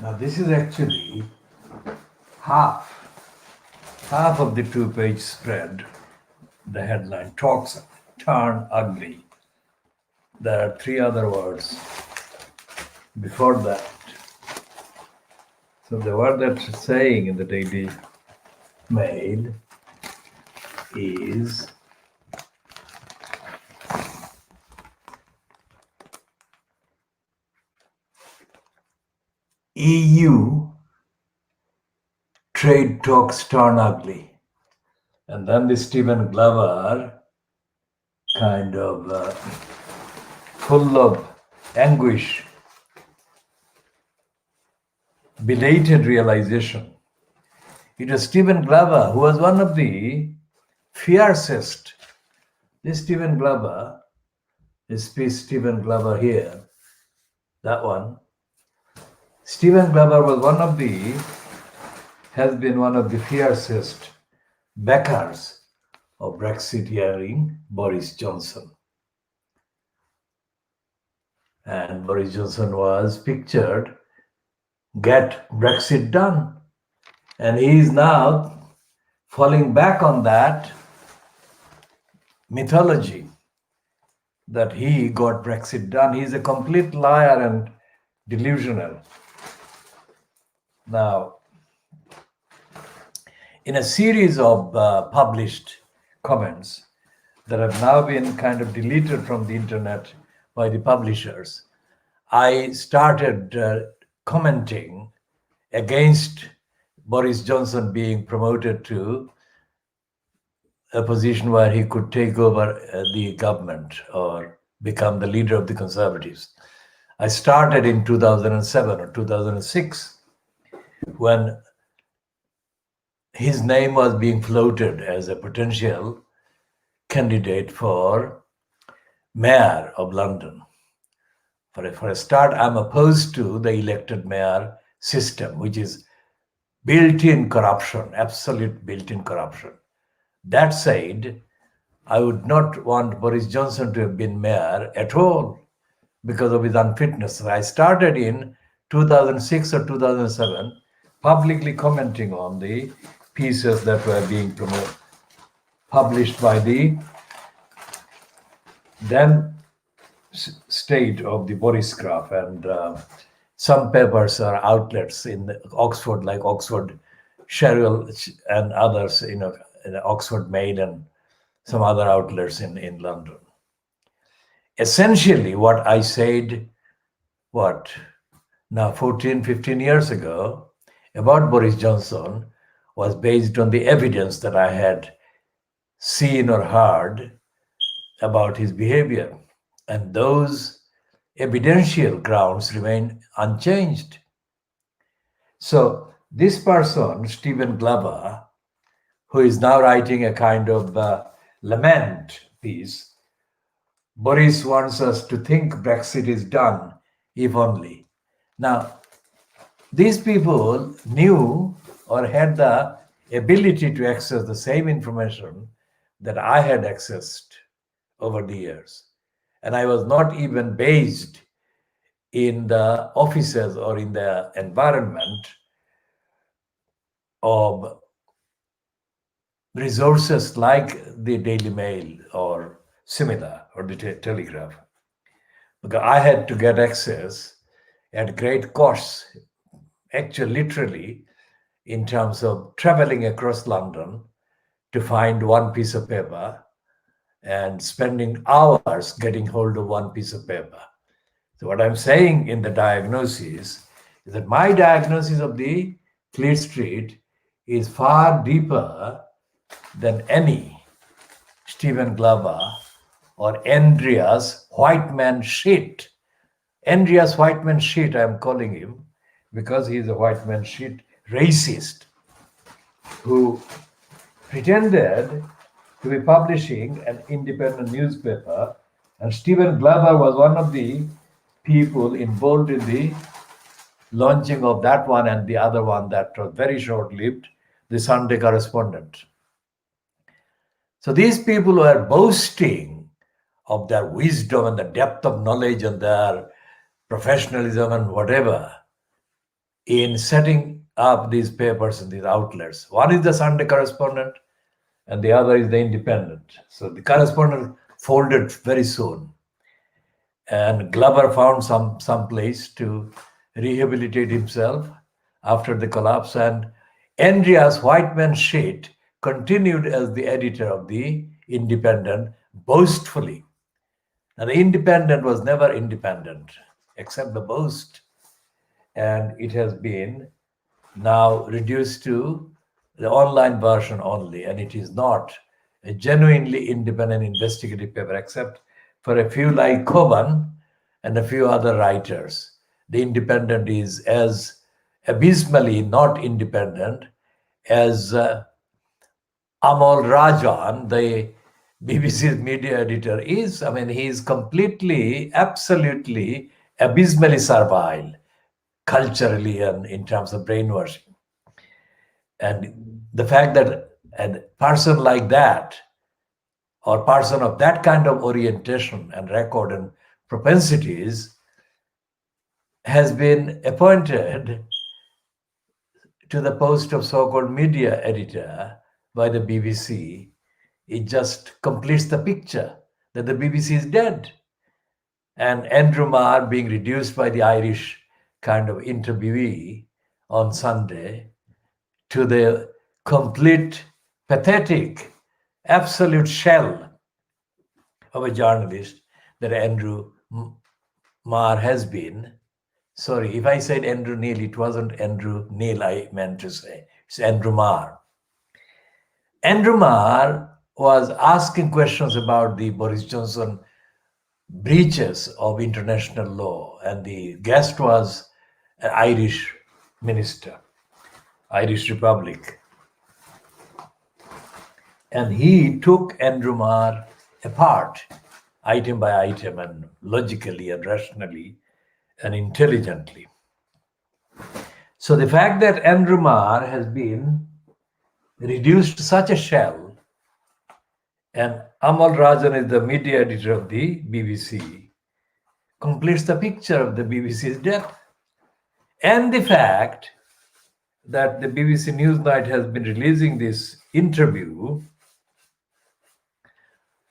Now this is actually half of the two-page spread. The headline talks turn ugly. There are three other words before that. So the word that's saying in the Daily Mail is EU trade talks turn ugly. And then the Stephen Glover kind of full of anguish, belated realization. It was Stephen Glover who was one of the fiercest. This Stephen Glover, this piece Stephen Glover here, that one. Stephen Glover has been one of the fiercest backers of Brexiteering Boris Johnson. And Boris Johnson was pictured, get Brexit done. And he is now falling back on that mythology that he got Brexit done. He's a complete liar and delusional. Now, in a series of published comments that have now been kind of deleted from the internet by the publishers, I started commenting against Boris Johnson being promoted to a position where he could take over the government or become the leader of the Conservatives. I started in 2007 or 2006 when his name was being floated as a potential candidate for mayor of London. For a start, I'm opposed to the elected mayor system, which is built-in corruption, absolute built-in corruption. That said, I would not want Boris Johnson to have been mayor at all because of his unfitness. I started in 2006 or 2007 publicly commenting on the pieces that were being published by the then state of the Borisgraph, and some papers or outlets in Oxford, like Oxford Sherrill and others, in Oxford Mail and some other outlets in London. Essentially, what I said, now 14, 15 years ago about Boris Johnson was based on the evidence that I had seen or heard about his behavior. And those evidential grounds remain unchanged. So this person, Stephen Glover, who is now writing a kind of lament piece, Boris wants us to think Brexit is done, if only. Now, these people knew or had the ability to access the same information that I had accessed over the years. And I was not even based in the offices or in the environment of resources like the Daily Mail or similar, or the Telegraph. Because I had to get access at great costs, actually literally, in terms of traveling across London to find one piece of paper and spending hours getting hold of one piece of paper. So what I'm saying in the diagnosis is that my diagnosis of the Fleet Street is far deeper than any Stephen Glover or Andreas Whiteman shit. Andreas Whiteman shit, I'm calling him, because he's a Whiteman shit racist who pretended to be publishing an independent newspaper, and Stephen Glover was one of the people involved in the launching of that one and the other one that was very short-lived, the Sunday Correspondent. So these people were boasting of their wisdom and the depth of knowledge and their professionalism and whatever. in setting up these papers and these outlets. One is the Sunday correspondent, and the other is the Independent. So the correspondent folded very soon, and Glover found some place to rehabilitate himself after the collapse, and Andreas Whiteman Sheet continued as the editor of the Independent boastfully. Now, the Independent was never independent, except the boast, and it has been now reduced to the online version only, and it is not a genuinely independent investigative paper, except for a few like Coban and a few other writers. The Independent is as abysmally not independent as Amal Rajan, the BBC's media editor, is. I mean, he is completely, absolutely, abysmally servile culturally and in terms of brainwashing. And the fact that a person like that, or person of that kind of orientation and record and propensities, has been appointed to the post of so-called media editor by the BBC, it just completes the picture that the BBC is dead. And Andrew Marr being reduced by the Irish kind of interviewee on Sunday to the complete, pathetic, absolute shell of a journalist that Andrew Marr has been. Sorry, if I said Andrew Neil, it wasn't Andrew Neil I meant to say. It's Andrew Marr. Andrew Marr was asking questions about the Boris Johnson breaches of international law, and the guest was an Irish minister, Irish Republic. And he took Andrew Marr apart, item by item, and logically and rationally and intelligently. So the fact that Andrew Marr has been reduced to such a shell, and Amal Rajan is the media editor of the BBC, completes the picture of the BBC's death. And the fact that the BBC Newsnight has been releasing this interview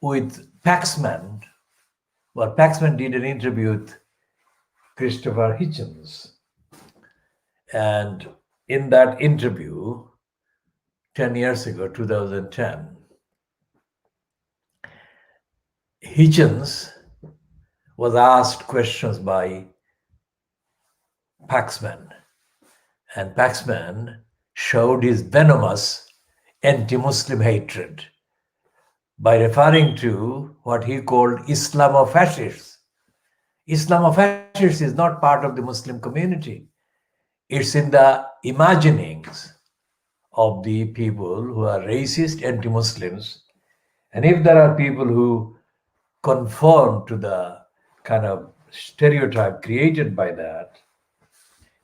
with Paxman. Well, Paxman did an interview with Christopher Hitchens. And in that interview, 10 years ago, 2010, Hitchens was asked questions by Paxman, and Paxman showed his venomous anti-Muslim hatred by referring to what he called Islamofascists. Islamofascists is not part of the Muslim community. It's in the imaginings of the people who are racist anti-Muslims. And if there are people who conform to the kind of stereotype created by that,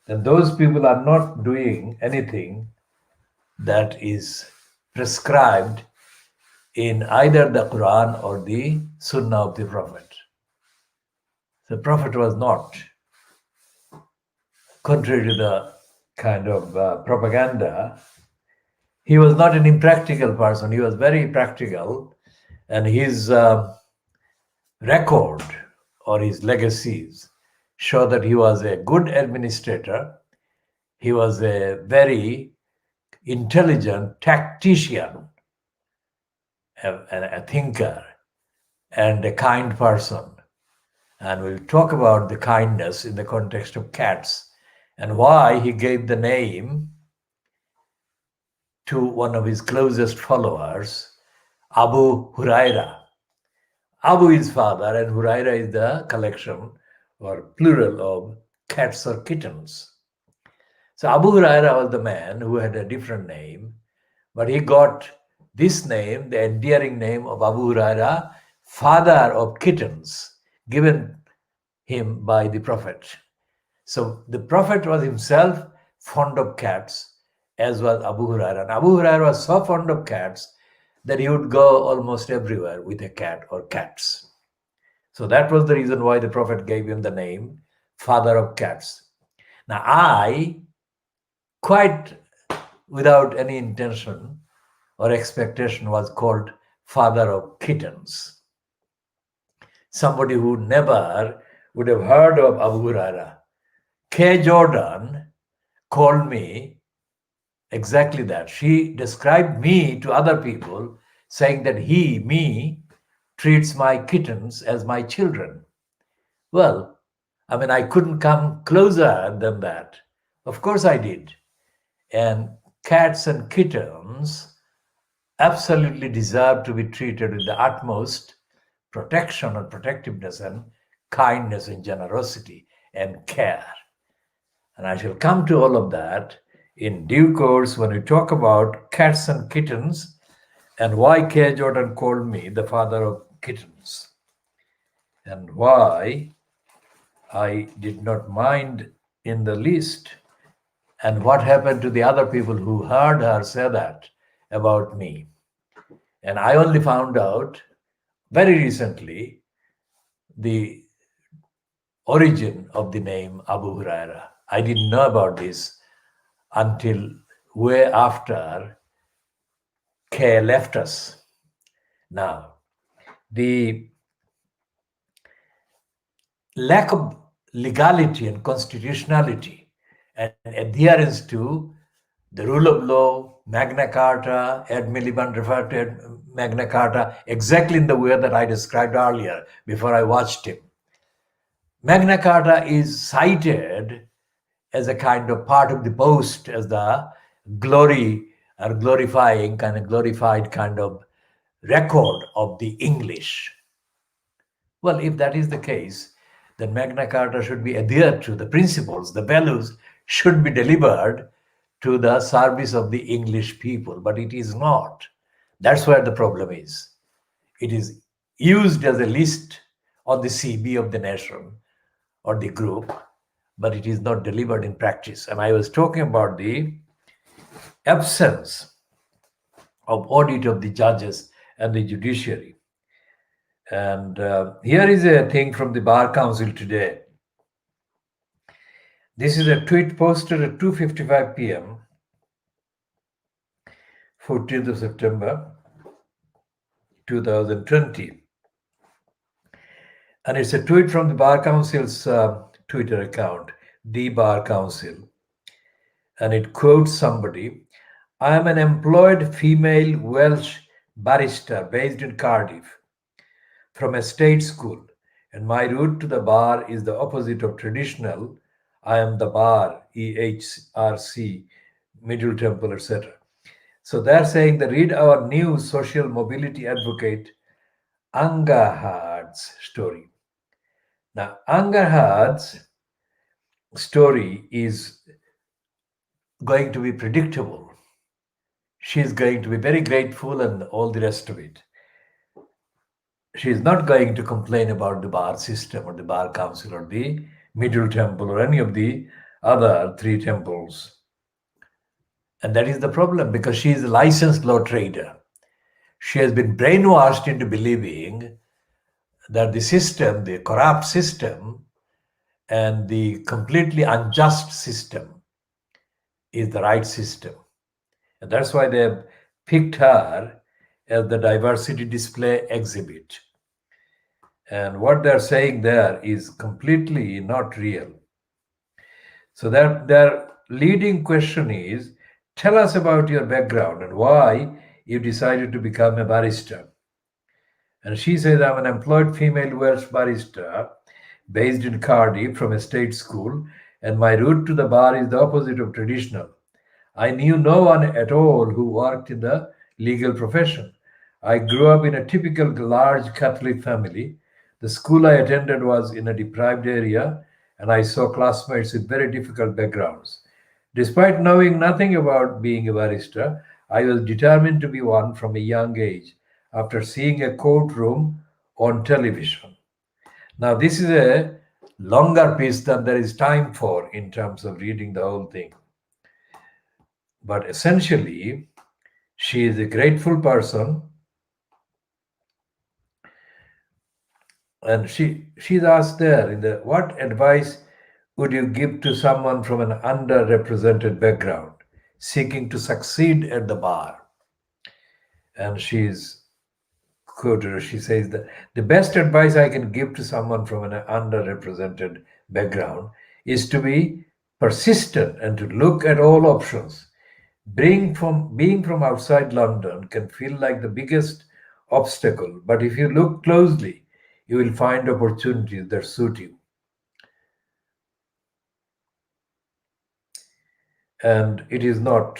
then those people are not doing anything that is prescribed in either the Quran or the Sunnah of the Prophet. The Prophet was not, contrary to the kind of propaganda, he was not an impractical person. He was very practical, and his record or his legacies show that he was a good administrator. He was a very intelligent tactician, a thinker, and a kind person. And we'll talk about the kindness in the context of cats and why he gave the name to one of his closest followers, Abu Huraira. Abu is father, and Huraira is the collection or plural of cats or kittens. So Abu Huraira was the man who had a different name, but he got this name, the endearing name of Abu Huraira, father of kittens, given him by the Prophet. So the Prophet was himself fond of cats, as was Abu Huraira. And Abu Huraira was so fond of cats that he would go almost everywhere with a cat or cats. So that was the reason why the Prophet gave him the name father of cats. Now I quite without any intention or expectation, was called father of kittens. Somebody who never would have heard of Abu Huraira. K. Jordan called me exactly that. She described me to other people, saying that me, treats my kittens as my children. Well, I mean, I couldn't come closer than that. Of course, I did. And cats and kittens absolutely deserve to be treated with the utmost protection and protectiveness and kindness and generosity and care. And I shall come to all of that in due course when we talk about cats and kittens and why K. Jordan called me the father of kittens and why I did not mind in the least, and what happened to the other people who heard her say that about me. And I only found out very recently the origin of the name Abu Huraira. I didn't know about this until way after K left us. Now, the lack of legality and constitutionality and adherence to the rule of law, Magna Carta, Ed Miliband referred to Magna Carta exactly in the way that I described earlier before I watched him. Magna Carta is cited as a kind of part of the post, as the glory or glorifying kind of glorified kind of record of the English. Well, if that is the case, then Magna Carta should be adhered to. The principles, the values should be delivered to the service of the English people, but it is not. That's where the problem is. It is used as a list on the CB of the nation or the group, but it is not delivered in practice. And I was talking about the absence of audit of the judges and the judiciary. And here is a thing from the Bar Council today. This is a tweet posted at 2:55 p.m., 14th of September, 2020. And it's a tweet from the Bar Council's Twitter account, the Bar Council. And it quotes somebody: I am an employed female Welsh barrister based in Cardiff from a state school, and my route to the bar is the opposite of traditional. I am the bar, EHRC, Middle Temple, etc. So they're saying that read our new social mobility advocate, Angahard's story. Now, Angahard's story is going to be predictable. She's going to be very grateful and all the rest of it. She's not going to complain about the bar system or the bar council or the Middle Temple or any of the other three temples. And that is the problem, because she is a licensed law trader. She has been brainwashed into believing that the system, the corrupt system, and the completely unjust system is the right system. And that's why they've picked her as the diversity display exhibit. And what they're saying there is completely not real. So their leading question is, tell us about your background and why you decided to become a barrister. And she says, I'm an employed female Welsh barrister based in Cardiff from a state school, and my route to the bar is the opposite of traditional. I knew no one at all who worked in the legal profession. I grew up in a typical large Catholic family. The school I attended was in a deprived area, and I saw classmates with very difficult backgrounds. Despite knowing nothing about being a barrister, I was determined to be one from a young age after seeing a courtroom on television. Now, this is a longer piece than there is time for in terms of reading the whole thing. But essentially, she is a grateful person, and she's asked there in the what advice would you give to someone from an underrepresented background seeking to succeed at the bar? And she's quoted, she says that the best advice I can give to someone from an underrepresented background is to be persistent and to look at all options. Being from outside London can feel like the biggest obstacle, but if you look closely, you will find opportunities that suit you. And it is not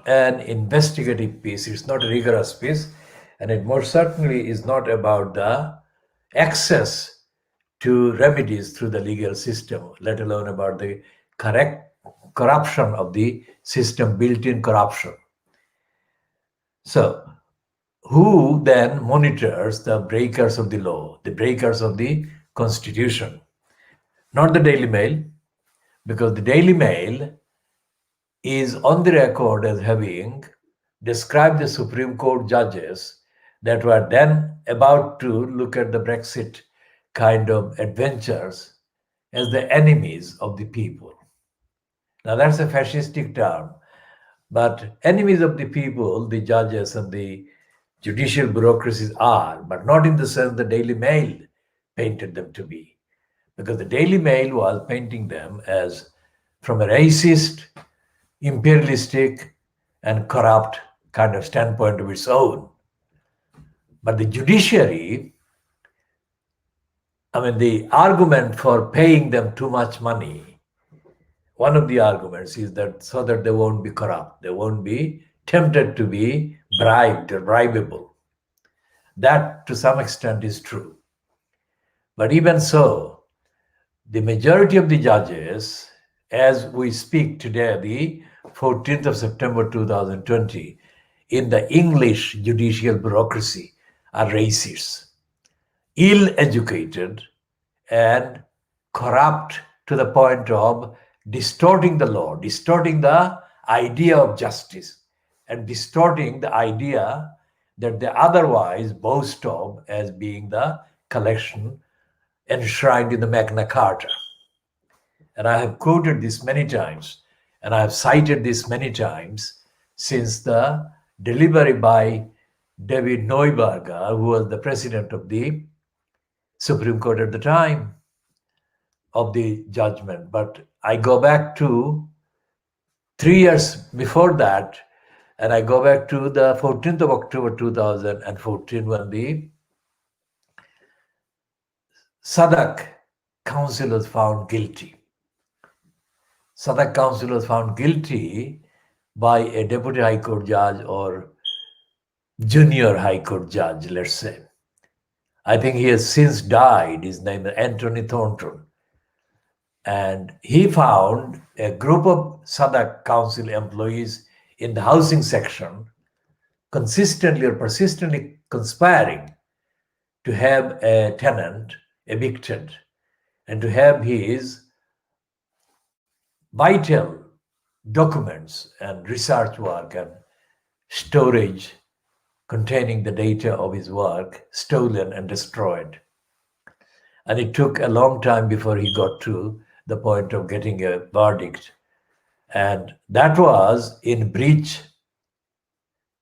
an investigative piece, it's not a rigorous piece, and it most certainly is not about the access to remedies through the legal system, let alone about the correct corruption of the system, built-in corruption. So, who then monitors the breakers of the law, the breakers of the constitution? Not the Daily Mail, because the Daily Mail is on the record as having described the Supreme Court judges that were then about to look at the Brexit kind of adventures as the enemies of the people. Now, that's a fascistic term, but enemies of the people, the judges and the judicial bureaucracies are, but not in the sense the Daily Mail painted them to be. Because the Daily Mail was painting them as from a racist, imperialistic, and corrupt kind of standpoint of its own. But the judiciary, I mean, the argument for paying them too much money, one of the arguments is that so that they won't be corrupt, they won't be tempted to be bribed or bribable. That to some extent is true. But even so, the majority of the judges, as we speak today, the 14th of September 2020, in the English judicial bureaucracy are racists, ill-educated, and corrupt to the point of distorting the law, distorting the idea of justice, and distorting the idea that they otherwise boast of as being the collection enshrined in the Magna Carta. And I have quoted this many times, and I have cited this many times since the delivery by David Neuberger, who was the president of the Supreme Court at the time of the judgment. But I go back to 3 years before that, and I go back to the 14th of October 2014 when the Sadak Council was found guilty. Sadak Council was found guilty by a deputy high court judge or junior high court judge, let's say. I think he has since died. His name is Anthony Thornton. And he found a group of Sadak Council employees in the housing section consistently or persistently conspiring to have a tenant evicted and to have his vital documents and research work and storage containing the data of his work stolen and destroyed. And it took a long time before he got to the point of getting a verdict. And that was in breach.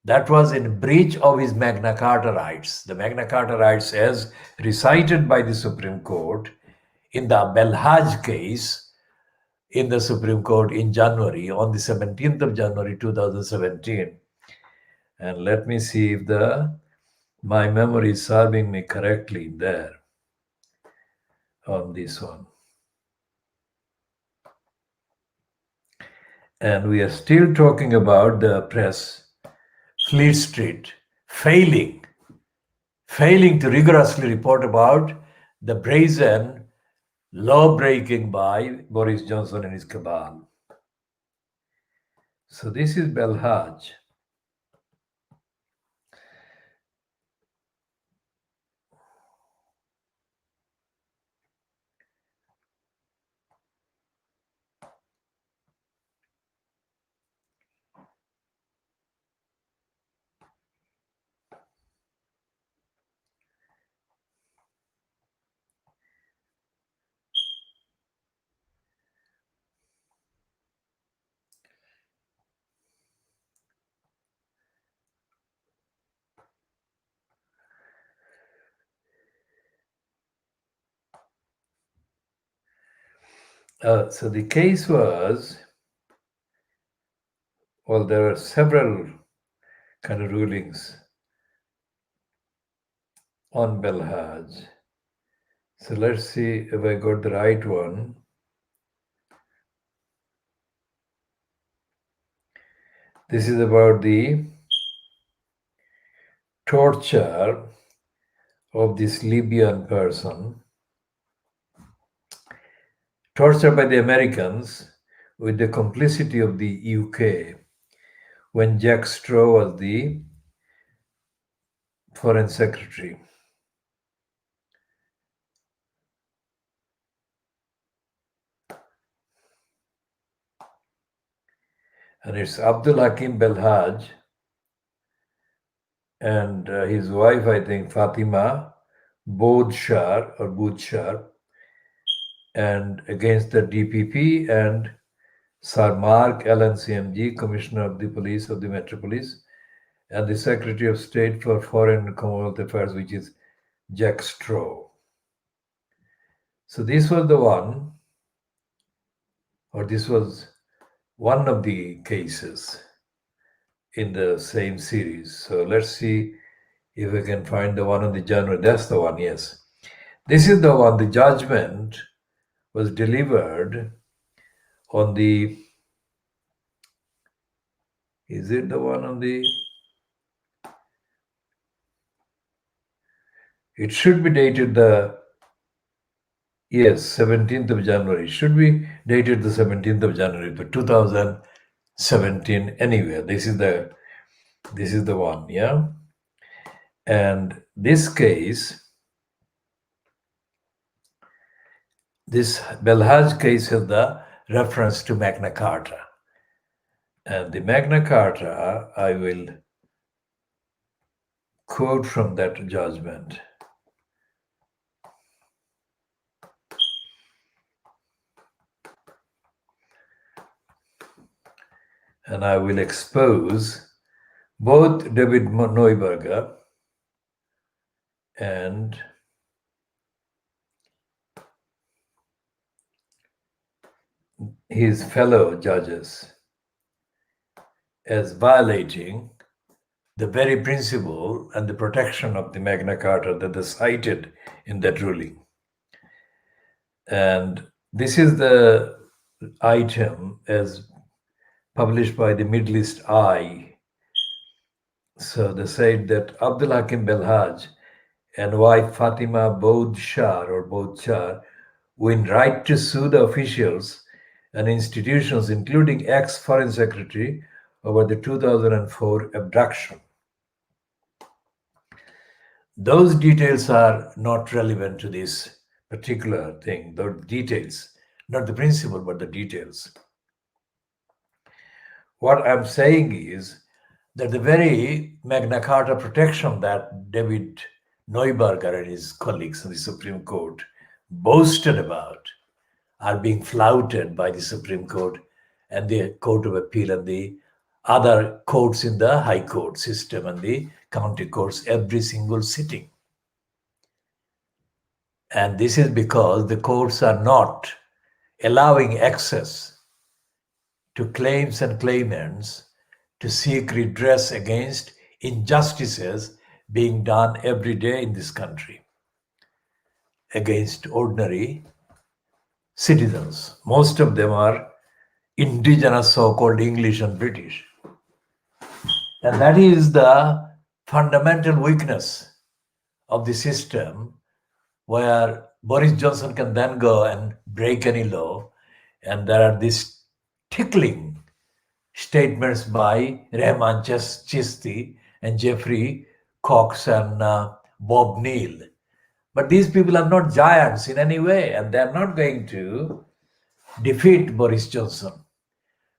That was in breach of his Magna Carta rights. The Magna Carta rights, as recited by the Supreme Court in the Belhaj case in the Supreme Court in January, on the 17th of January 2017. And let me see if my memory is serving me correctly there on this one. And we are still talking about the press, Fleet Street, failing to rigorously report about the brazen law breaking by Boris Johnson and his cabal. So this is Belhaj. So the case was, well, there are several kind of rulings on Belhaj. So let's see if I got the right one. This is about the torture of this Libyan person, tortured by the Americans with the complicity of the UK when Jack Straw was the foreign secretary. And it's Abdul Hakim Belhaj and his wife, I think, Fatima Bodshar, and against the DPP and Sir Mark Allen CMG, Commissioner of the Police of the Metropolis, and the Secretary of State for Foreign and Commonwealth Affairs, which is Jack Straw. So this was the one, or this was one of the cases in the same series. So let's see if we can find the one on the January. That's the one, yes. This is the one. The judgment was delivered on the, is it the one on the, it should be dated the, yes, 17th of January. It should be dated the 17th of January, but 2017 anyway. This is the one, yeah. And this case, this Belhaj case has the reference to Magna Carta. And the Magna Carta, I will quote from that judgment. And I will expose both David Neuberger and his fellow judges as violating the very principle and the protection of the Magna Carta that is cited in that ruling. And this is the item as published by the Middle East Eye. So they said that Abdul Hakim Belhaj and wife Fatima Bodshar win right to sue the officials and institutions, including ex-Foreign Secretary, over the 2004 abduction. Those details are not relevant to this particular thing, the details, not the principle, but the details. What I'm saying is that the very Magna Carta protection that David Neuberger and his colleagues in the Supreme Court boasted about are being flouted by the Supreme Court and the Court of Appeal and the other courts in the High Court system and the county courts every single sitting. And this is because the courts are not allowing access to claims and claimants to seek redress against injustices being done every day in this country against ordinary citizens. Most of them are indigenous, so-called English and British. And that is the fundamental weakness of the system, where Boris Johnson can then go and break any law. And there are these tickling statements by Rehman Chisti and Jeffrey Cox and Bob Neal. But these people are not giants in any way, and they're not going to defeat Boris Johnson,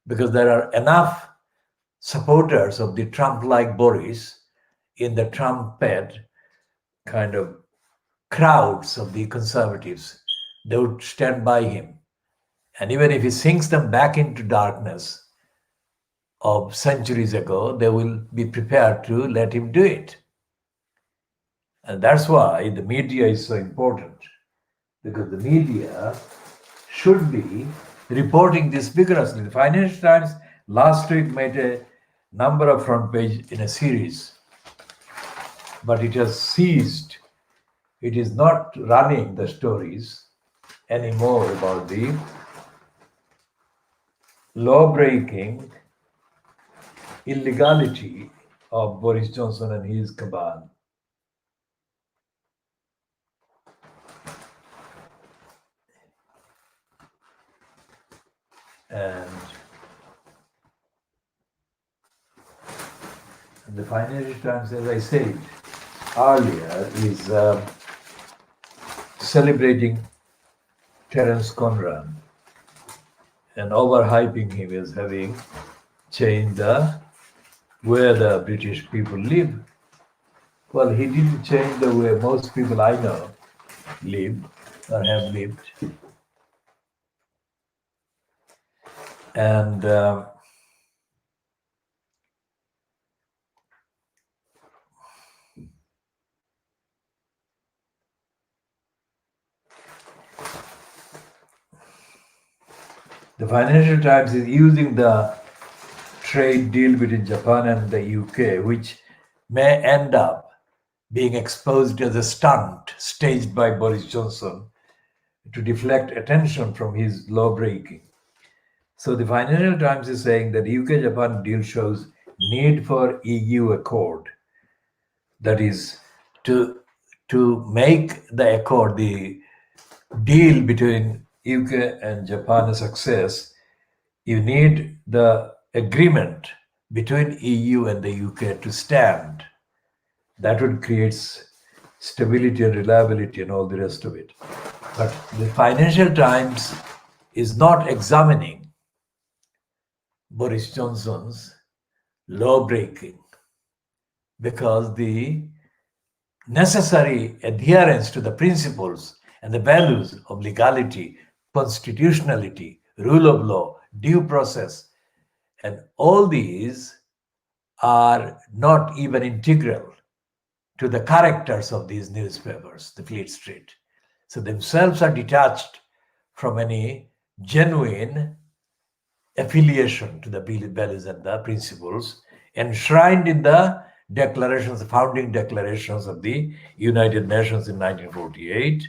because there are enough supporters of the Trump-like Boris in the Trump-led kind of crowds of the conservatives. They would stand by him. And even if he sinks them back into darkness of centuries ago, they will be prepared to let him do it. And that's why the media is so important, because the media should be reporting this vigorously. The Financial Times last week made a number of front page in a series, but it has ceased. It is not running the stories anymore about the law-breaking illegality of Boris Johnson and his cabal. And the Financial Times, as I said earlier, is celebrating Terence Conran and overhyping him as having changed the way the British people live. Well, he didn't change the way most people I know live or have lived. And the Financial Times is using the trade deal between Japan and the UK, which may end up being exposed as a stunt staged by Boris Johnson to deflect attention from his law breaking. So the Financial Times is saying that UK-Japan deal shows need for EU accord. That is, to make the accord, the deal between UK and Japan a success, you need the agreement between EU and the UK to stand. That would create stability and reliability and all the rest of it. But the Financial Times is not examining Boris Johnson's law breaking because the necessary adherence to the principles and the values of legality, constitutionality, rule of law, due process, and all these are not even integral to the characters of these newspapers, the Fleet Street. So themselves are detached from any genuine affiliation to the values and the principles enshrined in the declarations, the founding declarations of the United Nations in 1948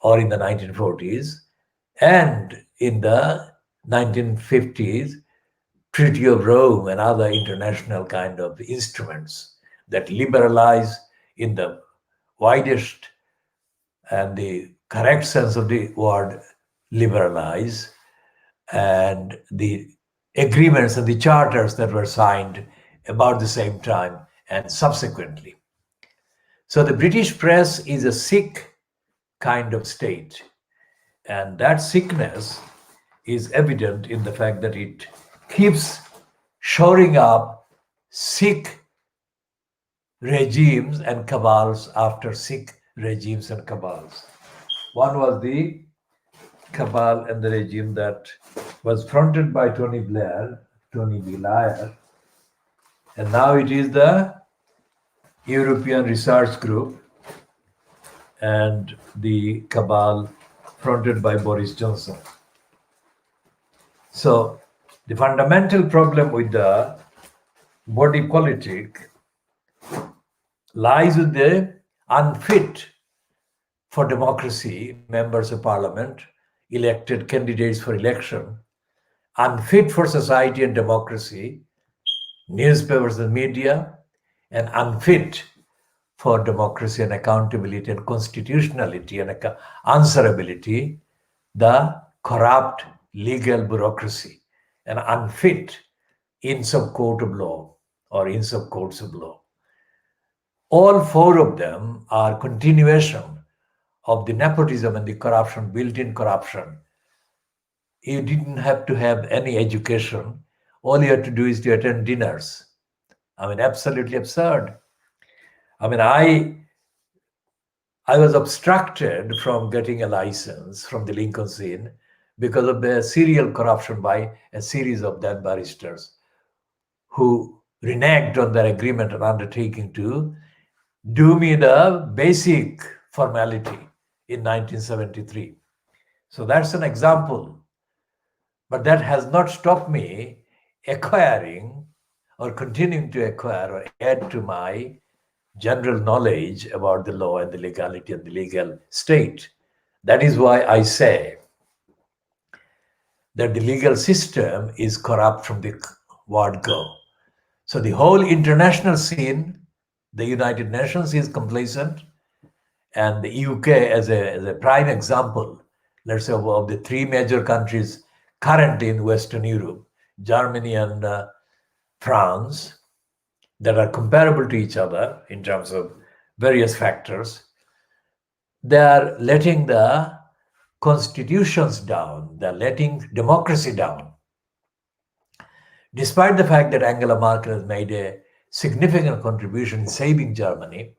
or in the 1940s, and in the 1950s Treaty of Rome and other international kind of instruments that liberalize in the widest and the correct sense of the word liberalize, and the agreements and the charters that were signed about the same time and subsequently. So the British press is a sick kind of state, and that sickness is evident in the fact that it keeps shoring up sick regimes and cabals after sick regimes and cabals. One was the cabal and the regime that was fronted by Tony Blair, and now it is the European Research Group and the cabal fronted by Boris Johnson. So the fundamental problem with the body politic lies with the unfit for democracy members of parliament, elected candidates for election, unfit for society and democracy, newspapers and media, and unfit for democracy and accountability and constitutionality and answerability, the corrupt legal bureaucracy, and unfit in some court of law or in some courts of law. All four of them are continuation of the nepotism and the corruption, built-in corruption. You didn't have to have any education. All you had to do is to attend dinners. I mean, absolutely absurd. I mean, I was obstructed from getting a license from the Lincoln's Inn because of the serial corruption by a series of then barristers who reneged on their agreement and undertaking to do me the basic formality in 1973. So that's an example. But that has not stopped me acquiring or continuing to acquire or add to my general knowledge about the law and the legality and the legal state. That is why I say that the legal system is corrupt from the word go. So the whole international scene, the United Nations is complacent, and the UK as a prime example, let's say, of the three major countries currently in Western Europe, Germany and France, that are comparable to each other in terms of various factors, they are letting the constitutions down, they're letting democracy down. Despite the fact that Angela Merkel has made a significant contribution in saving Germany,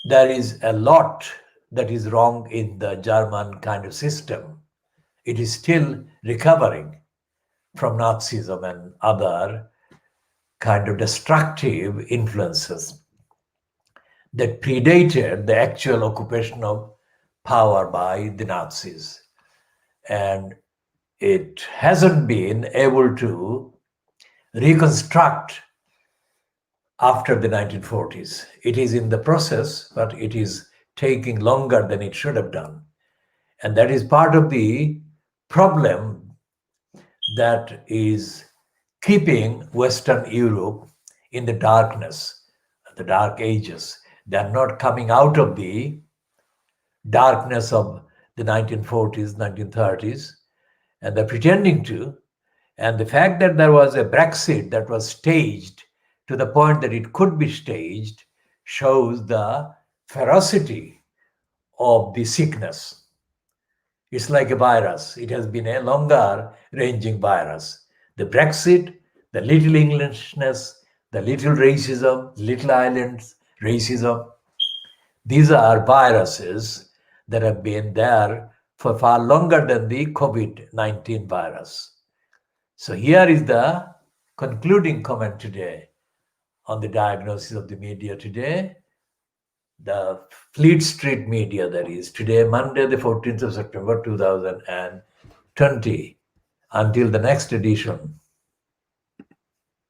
there is a lot that is wrong in the German kind of system. It is still recovering from Nazism and other kind of destructive influences that predated the actual occupation of power by the Nazis. And it hasn't been able to reconstruct after the 1940s. It is in the process, but it is taking longer than it should have done. And that is part of the problem that is keeping Western Europe in the darkness, the dark ages. They are not coming out of the darkness of the 1940s, 1930s, and they're pretending to. And the fact that there was a Brexit that was staged to the point that it could be staged shows the ferocity of the sickness. It's like a virus. It has been a longer ranging virus. The Brexit, the little Englishness, the little racism, little islands racism, these are viruses that have been there for far longer than the COVID-19 virus. So here is the concluding comment today on the diagnosis of the media today. The Fleet Street media, that is, today, Monday, the 14th of September, 2020. Until the next edition.